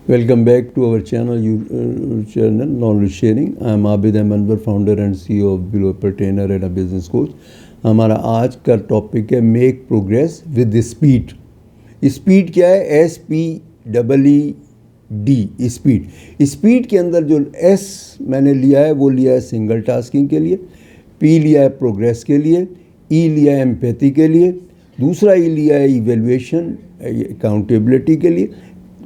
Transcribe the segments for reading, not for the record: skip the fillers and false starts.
Welcome back to our channel Knowledge Sharing. I am Abid Anwar, founder and CEO of Below Trainer and a business coach. हमारा आज का topic है make progress with speed. Speed क्या है? SPEED. Speed के अंदर जो S मैंने लिया है वो लिया है सिंगल टास्किंग के लिए, P लिया है प्रोग्रेस के लिए, E लिया है एम्पैथी के लिए, दूसरा E लिया है इवेल्युएशन अकाउंटेबिलिटी के लिए,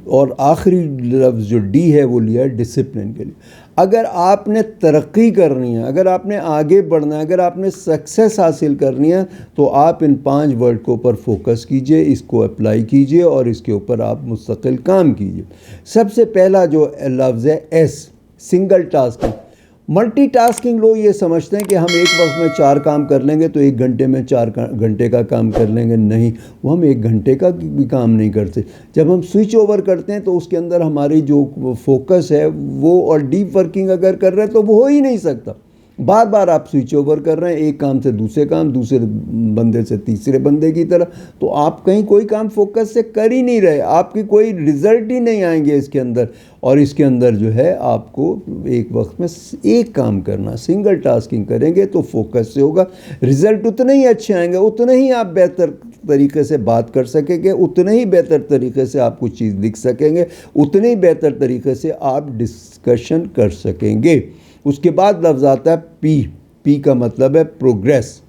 और आखिरी लफ्ज़ जो D है वो लिया है डिसिप्लिन के लिए. अगर आपने तरक्की करनी है, अगर आपने आगे बढ़ना है, अगर आपने सक्सेस हासिल करनी है, तो आप इन 5 वर्ड के ऊपर फोकस कीजिए, इसको अप्लाई कीजिए और इसके ऊपर आप मुस्तकिल काम कीजिए. सबसे पहला जो लफ्ज़ है S, single tasking. Multi tasking लोग ये समझते हैं कि हम एक वक्त में 4 काम कर लेंगे तो 1 घंटे में 4 घंटे का काम कर लेंगे. नहीं, वो हम 1 घंटे का भी काम नहीं करते. जब हम स्विच ओवर करते हैं तो उसके अंदर हमारी जो फोकस है वो, और डीप वर्किंग अगर कर रहे हैं तो वो हो ही नहीं सकता. बार बार आप स्विच ओवर कर रहे हैं एक काम से दूसरे काम, दूसरे बंदे से तीसरे बंदे की तरह, तो आप कहीं कोई काम फोकस से कर ही नहीं रहे, आपकी कोई रिज़ल्ट ही नहीं आएंगे इसके अंदर. और इसके अंदर जो है आपको एक वक्त में एक काम करना, सिंगल टास्किंग करेंगे तो फोकस से होगा. रिज़ल्ट उतने ही अच्छे आएंगे, उतने ही आप बेहतर तरीके से बात कर सकेंगे, उतने ही बेहतर तरीके से आप कुछ चीज़ लिख सकेंगे, उतने ही बेहतर तरीके से आप डिस्कशन कर सकेंगे. उसके बाद लफ्ज़ आता है पी का मतलब है प्रोग्रेस.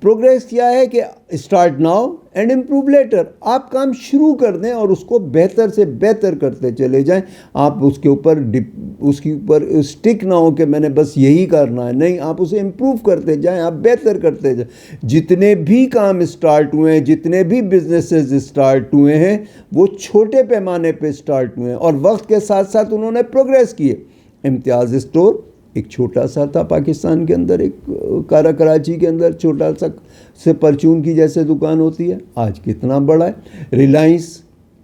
प्रोग्रेस क्या है कि start now and improve later. आप काम शुरू कर दें और उसको बेहतर से बेहतर करते चले जाएं. आप उसके ऊपर स्टिक ना हो कि मैंने बस यही करना है. नहीं, आप उसे इम्प्रूव करते जाएं, आप बेहतर करते जाएं. जितने भी काम स्टार्ट हुए हैं, जितने भी बिजनेसेस स्टार्ट हुए हैं, वो छोटे पैमाने पे स्टार्ट हुए हैं और वक्त के साथ साथ उन्होंने प्रोग्रेस किए. इम्तियाज़ स्टोर एक छोटा सा था पाकिस्तान के अंदर, एक कराची के अंदर छोटा सा से परचून की जैसे दुकान होती है, आज कितना बड़ा है. रिलायंस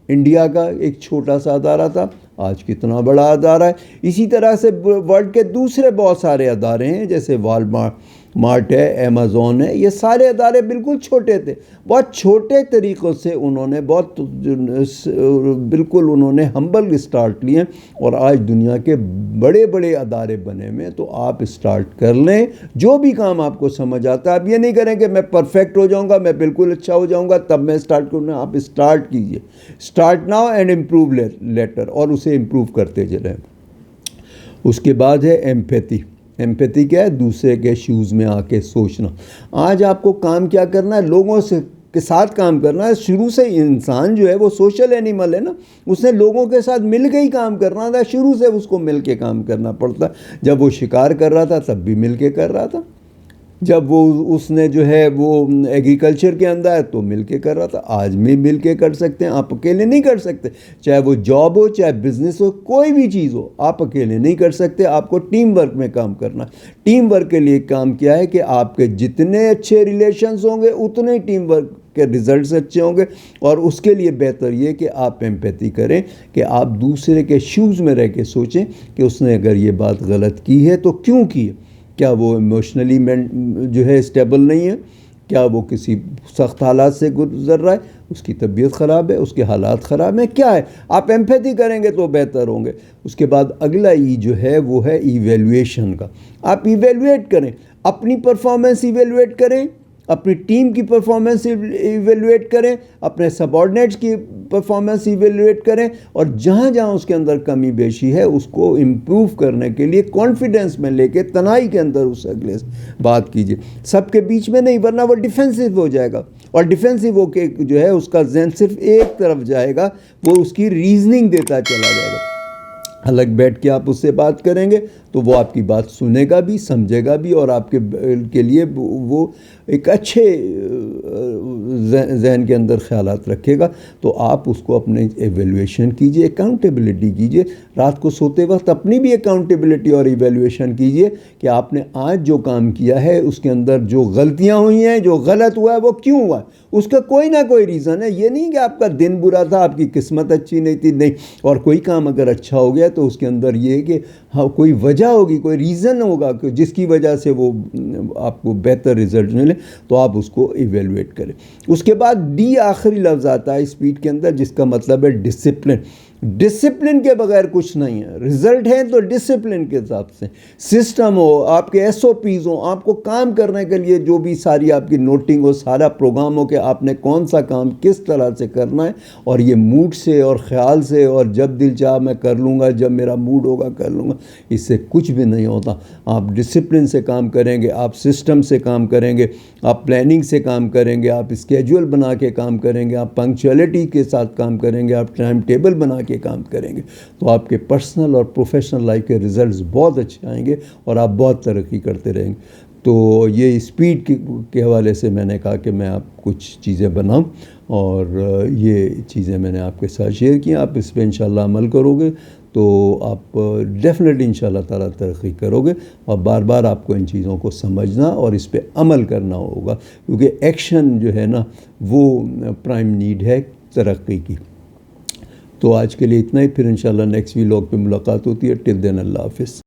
इंडिया का एक छोटा सा अदारा था, आज कितना बड़ा अदारा है. इसी तरह से वर्ल्ड के दूसरे बहुत सारे अदारे हैं, जैसे वालमार्ट है, अमेज़ॉन है. ये सारे अदारे बिल्कुल छोटे थे. बहुत छोटे तरीक़ों से उन्होंने बिल्कुल उन्होंने हम्बल स्टार्ट लिए और आज दुनिया के बड़े बड़े अदारे बने में. तो आप स्टार्ट कर लें, जो भी काम आपको समझ आता है. आप ये नहीं करें कि मैं परफेक्ट हो जाऊंगा, मैं बिल्कुल अच्छा हो जाऊंगा तब मैं स्टार्ट करूँगा. आप स्टार्ट कीजिए, start now and improve later, और उसे इम्प्रूव करते चलें. उसके बाद है एम्पैथी. एम्पैथी क्या है? दूसरे के शूज़ में आके सोचना. आज आपको काम क्या करना है? लोगों से के साथ काम करना है. शुरू से इंसान जो है वो सोशल एनिमल है ना, उसने लोगों के साथ मिल के ही काम करना था. शुरू से उसको मिल के काम करना पड़ता. जब वो शिकार कर रहा था तब भी मिल के कर रहा था. जब उसने जो है वो एग्रीकल्चर के अंदर है तो मिल के कर रहा था. आज भी मिल के कर सकते हैं, आप अकेले नहीं कर सकते. चाहे वो जॉब हो, चाहे बिजनेस हो, कोई भी चीज़ हो, आप अकेले नहीं कर सकते. आपको टीम वर्क में काम करना. टीम वर्क के लिए काम क्या है कि आपके जितने अच्छे रिलेशंस होंगे उतने ही टीम वर्क के रिजल्ट्स अच्छे होंगे. और उसके लिए बेहतर ये कि आप एम्पैथी करें, कि आप दूसरे के शूज़ में रह के सोचें कि उसने अगर ये बात गलत की है तो क्यों की है. क्या वो इमोशनली जो है स्टेबल नहीं है? क्या वो किसी सख्त हालात से गुजर रहा है? उसकी तबीयत ख़राब है, उसके हालात ख़राब हैं, क्या है? आप एम्पैथी करेंगे तो बेहतर होंगे. उसके बाद अगला ई जो है वो है इवेल्युएशन का. आप इवेल्युएट करें, अपनी परफॉर्मेंस इवेल्युएट करें, अपनी टीम की परफॉर्मेंस इवेल्युएट करें, अपने सबऑर्डिनेट्स की परफॉर्मेंस इवेल्युएट करें, और जहाँ जहाँ उसके अंदर कमी बेशी है उसको इम्प्रूव करने के लिए कॉन्फिडेंस में लेके तनाई के अंदर उससे अगले बात कीजिए. सबके बीच में नहीं, वरना वो डिफेंसिव हो जाएगा. और डिफेंसिव हो के जो है उसका जहन सिर्फ एक तरफ जाएगा, वो उसकी रीजनिंग देता चला जाएगा. अलग बैठ के आप उससे बात करेंगे तो वो आपकी बात सुनेगा भी, समझेगा भी, और आपके के लिए वो एक अच्छे जहन के अंदर ख्यालात रखेगा. तो आप उसको अपने एवेल्युएशन कीजिए, अकाउंटेबिलिटी कीजिए. रात को सोते वक्त अपनी भी अकाउंटेबिलिटी और एवेल्युएशन कीजिए कि आपने आज जो काम किया है उसके अंदर जो गलतियां हुई हैं, जो गलत हुआ है, वो क्यों हुआ. उसका कोई ना कोई रीज़न है. ये नहीं कि आपका दिन बुरा था, आपकी किस्मत अच्छी नहीं थी, नहीं. और कोई काम अगर अच्छा हो गया तो उसके अंदर ये है कि हाँ कोई वजह होगी, कोई रीज़न होगा कि जिसकी वजह से वो आपको बेहतर रिजल्ट मिले. तो आप उसको इवेलुएट करें. उसके बाद डी आखिरी लफ्ज़ आता है स्पीड के अंदर, जिसका मतलब है डिसिप्लिन. ڈسپلن کے بغیر کچھ نہیں ہے. رزلٹ ہیں تو ڈسپلن کے حساب سے سسٹم ہو, آپ کے ایس او پیز ہوں, آپ کو کام کرنے کے لیے جو بھی ساری آپ کی نوٹنگ ہو, سارا پروگرام ہو کہ آپ نے کون سا کام کس طرح سے کرنا ہے, اور یہ موڈ سے اور خیال سے اور جب دل چاہ میں کر لوں گا, جب میرا موڈ ہوگا کر لوں گا, اس سے کچھ بھی نہیں ہوتا. آپ ڈسپلن سے کام کریں گے, آپ سسٹم سے کام کریں گے, آپ پلاننگ سے کام کریں گے, آپ اسکیجول بنا کے کام کریں گے, آپ پنکچولیٹی کے ساتھ کام کریں گے, آپ ٹائم ٹیبل بنا کے کام کریں گے, تو آپ کے پرسنل اور پروفیشنل لائف کے ریزلٹس بہت اچھے آئیں گے اور آپ بہت ترقی کرتے رہیں گے. تو یہ اسپیڈ کے حوالے سے میں نے کہا کہ میں آپ کچھ چیزیں بناؤں, اور یہ چیزیں میں نے آپ کے ساتھ شیئر کی. آپ اس پہ انشاءاللہ عمل کرو گے تو آپ ڈیفینیٹلی انشاءاللہ تعالیٰ ترقی کرو گے, اور بار بار آپ کو ان چیزوں کو سمجھنا اور اس پہ عمل کرنا ہوگا, کیونکہ ایکشن جو ہے نا وہ پرائم نیڈ ہے ترقی کی. تو آج کے لیے اتنا ہی, پھر انشاءاللہ نیکسٹ ولاگ پہ ملاقات ہوتی ہے. ٹل دین اللہ حافظ.